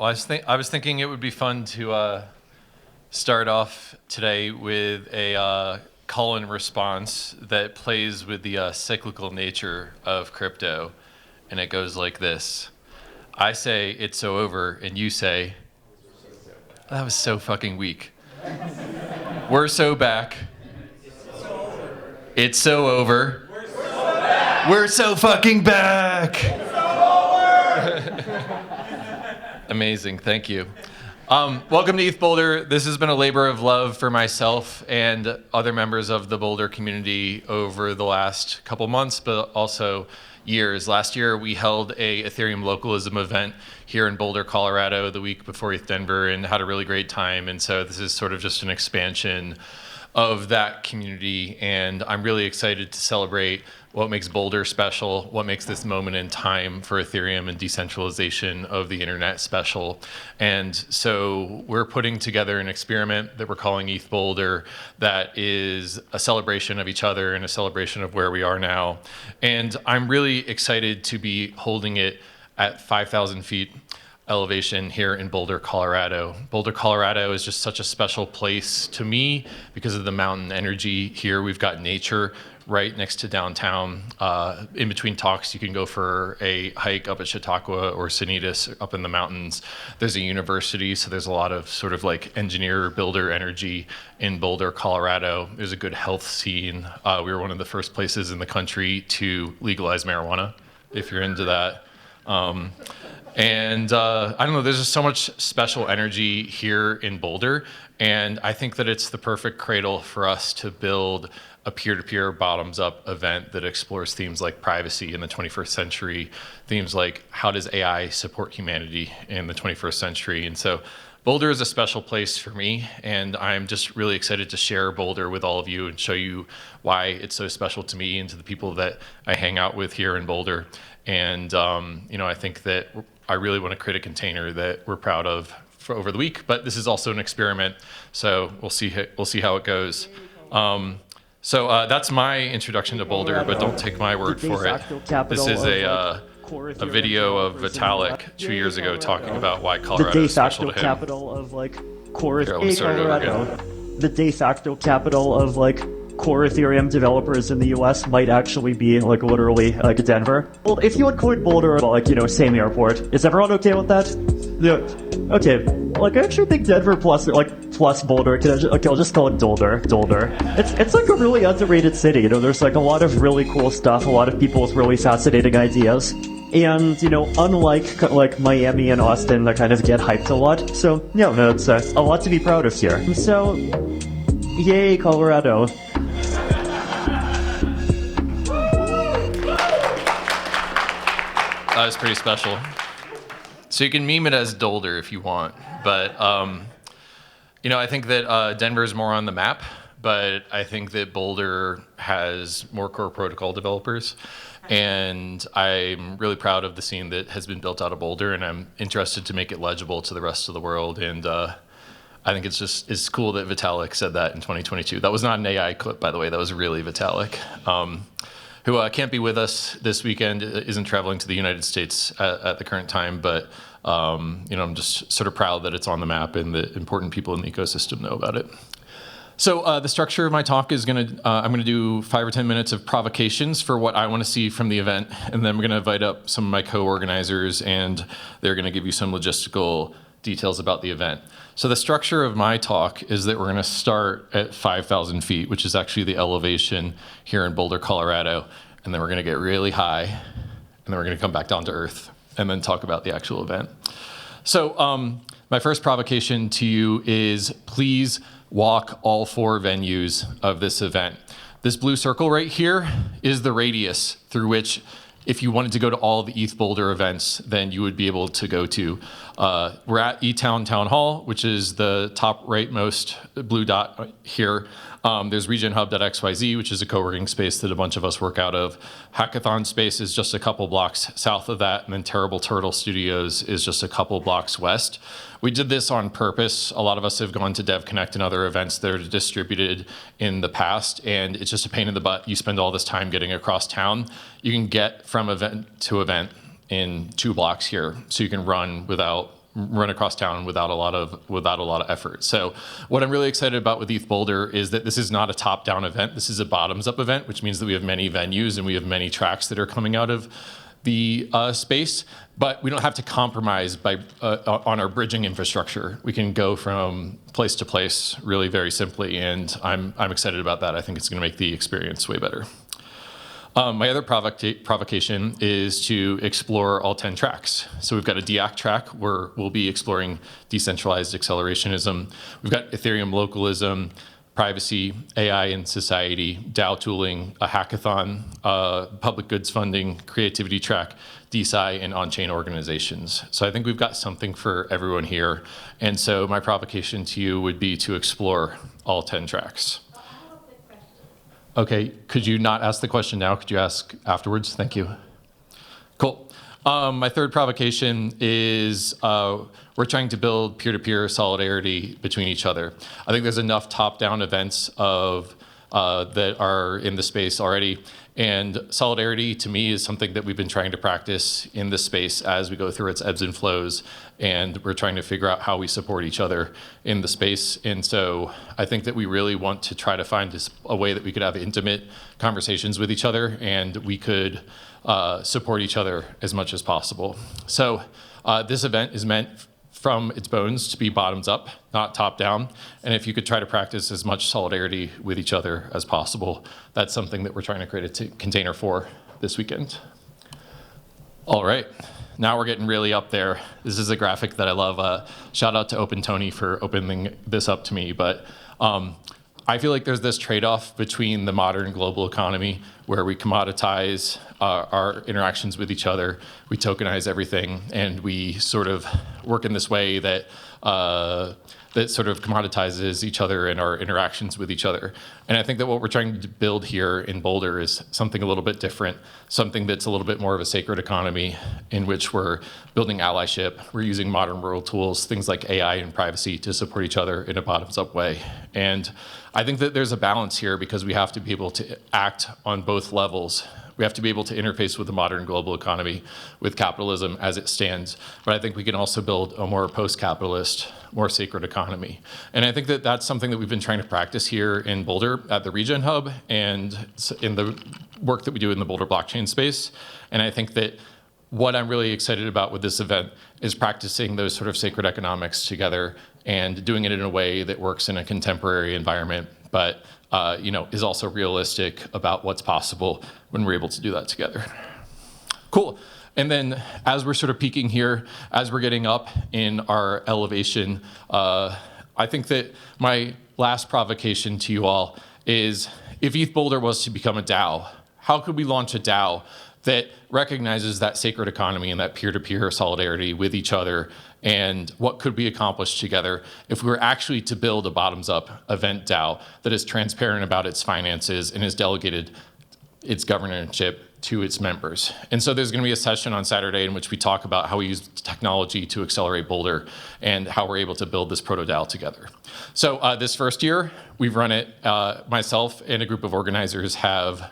Well, I was thinking it would be fun to start off today with a call and response that plays with the cyclical nature of crypto, and it goes like this. I say it's so over, and you say, that was so fucking weak. We're so back. It's so over. We're so back. We're so fucking back. It's so over. Amazing, thank you. Welcome to ETH Boulder. This has been a labor of love for myself and other members of the Boulder community over the last couple months, but also years. Last year, we held a Ethereum localism event here in Boulder, Colorado, the week before ETH Denver, and had a really great time. And so this is sort of just an expansion of that community, and I'm really excited to celebrate what makes Boulder special, what makes this moment in time for Ethereum and decentralization of the internet special. And so we're putting together an experiment that we're calling ETH Boulder that is a celebration of each other and a celebration of where we are now. And I'm really excited to be holding it at 5,000 feet elevation here in Boulder, Colorado. Boulder, Colorado is just such a special place to me because of the mountain energy here. We've got nature right next to downtown. In between talks, you can go for a hike up at Chautauqua or Sanitas up in the mountains. There's a university, so there's a lot of sort of like engineer builder energy in Boulder, Colorado. There's a good health scene. We were one of the first places in the country to legalize marijuana, if you're into that. And I don't know, there's just so much special energy here in Boulder, and I think that it's the perfect cradle for us to build a peer-to-peer bottoms-up event that explores themes like privacy in the 21st century, themes like how does AI support humanity in the 21st century. And so Boulder is a special place for me, and I'm just really excited to share Boulder with all of you and show you why it's so special to me and to the people that I hang out with here in Boulder. And I think that I really want to create a container that we're proud of for over the week, but this is also an experiment, so we'll see how it goes. So that's my introduction to Boulder, but don't take my word for it. This is a video of Vitalik 2 years ago talking about why Colorado is special to him. The de facto capital of like core Colorado. The de facto capital of like core Ethereum developers in the US might actually be like literally like Denver. Well, if you include Boulder, like, same airport, is everyone okay with that? Yeah. Okay. Like, I actually think Denver plus Boulder, I'll just call it Dolder. It's like a really underrated city. There's like a lot of really cool stuff, a lot of people with really fascinating ideas. And, unlike like Miami and Austin that kind of get hyped a lot. So, it's a lot to be proud of here. So, yay, Colorado. That was pretty special. So you can meme it as Dolder if you want, but I think that Denver's more on the map, but I think that Boulder has more core protocol developers, and I'm really proud of the scene that has been built out of Boulder, and I'm interested to make it legible to the rest of the world. And I think it's cool that Vitalik said that in 2022. That was not an AI clip, by the way. That was really Vitalik. Who can't be with us this weekend, isn't traveling to the United States at the current time, but I'm just sort of proud that it's on the map and that important people in the ecosystem know about it. So the structure of my talk is I'm gonna do 5 or 10 minutes of provocations for what I want to see from the event, and then we're gonna invite up some of my co-organizers, and they're gonna give you some logistical details about the event. So the structure of my talk is that we're going to start at 5,000 feet, which is actually the elevation here in Boulder, Colorado, and then we're going to get really high, and then we're going to come back down to earth, and then talk about the actual event. So my first provocation to you is please walk all 4 venues of this event. This blue circle right here is the radius through which, if you wanted to go to all the ETH Boulder events, then you would be able to go to. We're at eTown Town Hall, which is the top rightmost blue dot here. There's regionhub.xyz, which is a co-working space that a bunch of us work out of. Hackathon Space is just a couple blocks south of that, and then Terrible Turtle Studios is just a couple blocks west. We did this on purpose. A lot of us have gone to DevConnect and other events that are distributed in the past, and it's just a pain in the butt. You spend all this time getting across town. You can get from event to event in 2 blocks here, so you can run without run across town without a lot of effort. So what I'm really excited about with ETH Boulder is that this is not a top-down event. This is a bottoms-up event, which means that we have many venues and we have many tracks that are coming out of the space, but we don't have to compromise on our bridging infrastructure. We can go from place to place really very simply, and I'm excited about that. I think it's going to make the experience way better. My other provocation is to explore all 10 tracks. So we've got a DAC track where we'll be exploring decentralized accelerationism. We've got Ethereum localism, privacy, AI in society, DAO tooling, a hackathon, public goods funding, creativity track, DeSci, and on-chain organizations. So I think we've got something for everyone here. And so my provocation to you would be to explore all 10 tracks. Okay, could you not ask the question now? Could you ask afterwards? Thank you. Cool. My third provocation is we're trying to build peer-to-peer solidarity between each other. I think there's enough top-down events that are in the space already. And solidarity, to me, is something that we've been trying to practice in this space as we go through its ebbs and flows. And we're trying to figure out how we support each other in the space. And so I think that we really want to try to find a way that we could have intimate conversations with each other, and we could support each other as much as possible. So this event is meant from its bones to be bottoms up, not top down. And if you could try to practice as much solidarity with each other as possible, that's something that we're trying to create a container for this weekend. All right, now we're getting really up there. This is a graphic that I love. Shout out to Open Tony for opening this up to me. But I feel like there's this trade-off between the modern global economy where we commoditize our interactions with each other, we tokenize everything, and we sort of work in this way that that sort of commoditizes each other and our interactions with each other. And I think that what we're trying to build here in Boulder is something a little bit different, something that's a little bit more of a sacred economy in which we're building allyship, we're using modern world tools, things like AI and privacy to support each other in a bottoms-up way. And I think that there's a balance here because we have to be able to act on both levels. We have to be able to interface with the modern global economy, with capitalism as it stands. But I think we can also build a more post-capitalist, more sacred economy. And I think that that's something that we've been trying to practice here in Boulder at the Regen Hub and in the work that we do in the Boulder blockchain space. And I think that what I'm really excited about with this event is practicing those sort of sacred economics together and doing it in a way that works in a contemporary environment, but is also realistic about what's possible when we're able to do that together. Cool. And then as we're sort of peaking here, as we're getting up in our elevation, I think that my last provocation to you all is if ETH Boulder was to become a DAO, how could we launch a DAO that recognizes that sacred economy and that peer-to-peer solidarity with each other, and what could be accomplished together if we were actually to build a bottoms-up event DAO that is transparent about its finances and has delegated its governorship to its members. And so there's going to be a session on Saturday in which we talk about how we use technology to accelerate Boulder and how we're able to build this proto-DAO together. So this first year, we've run it. Myself and a group of organizers have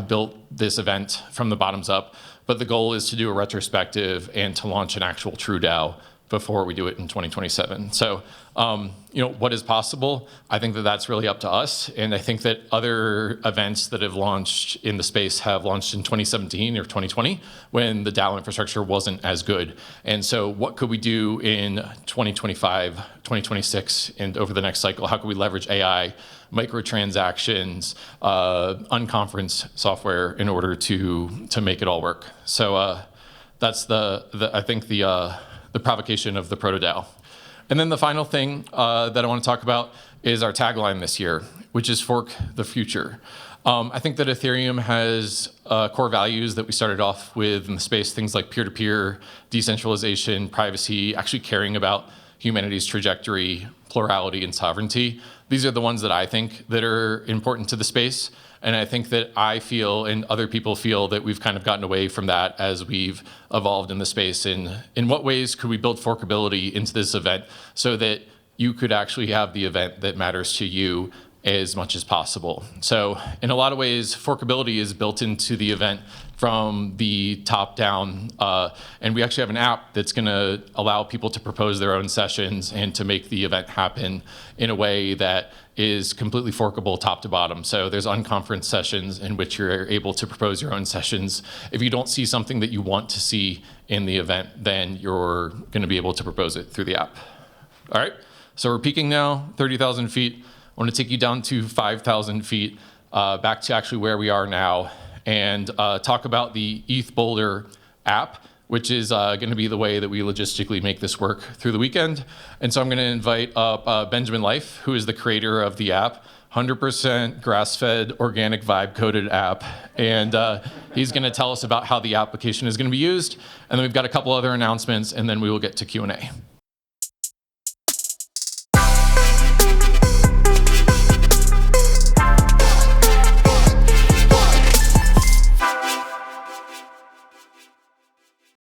built this event from the bottoms up, but the goal is to do a retrospective and to launch an actual true DAO before we do it in 2027. So, what is possible? I think that that's really up to us. And I think that other events that have launched in the space have launched in 2017 or 2020 when the DAO infrastructure wasn't as good. And so what could we do in 2025, 2026, and over the next cycle? How can we leverage AI, microtransactions, Unconference software in order to make it all work? So that's I think the provocation of the proto-DAO. And then the final thing that I want to talk about is our tagline this year, which is fork the future. I think that Ethereum has core values that we started off with in the space, things like peer-to-peer, decentralization, privacy, actually caring about humanity's trajectory, plurality, and sovereignty. These are the ones that I think that are important to the space. And I think that I feel and other people feel that we've kind of gotten away from that as we've evolved in the space. And in what ways could we build forkability into this event so that you could actually have the event that matters to you as much as possible. So in a lot of ways, forkability is built into the event from the top down. And we actually have an app that's going to allow people to propose their own sessions and to make the event happen in a way that is completely forkable top to bottom. So there's unconference sessions in which you're able to propose your own sessions. If you don't see something that you want to see in the event, then you're going to be able to propose it through the app. All right, so we're peaking now, 30,000 feet. I want to take you down to 5,000 feet, back to actually where we are now, and talk about the ETH Boulder app, which is going to be the way that we logistically make this work through the weekend. And so I'm going to invite up Benjamin Life, who is the creator of the app, 100% grass-fed, organic vibe-coded app. And he's going to tell us about how the application is going to be used. And then we've got a couple other announcements, and then we will get to Q&A.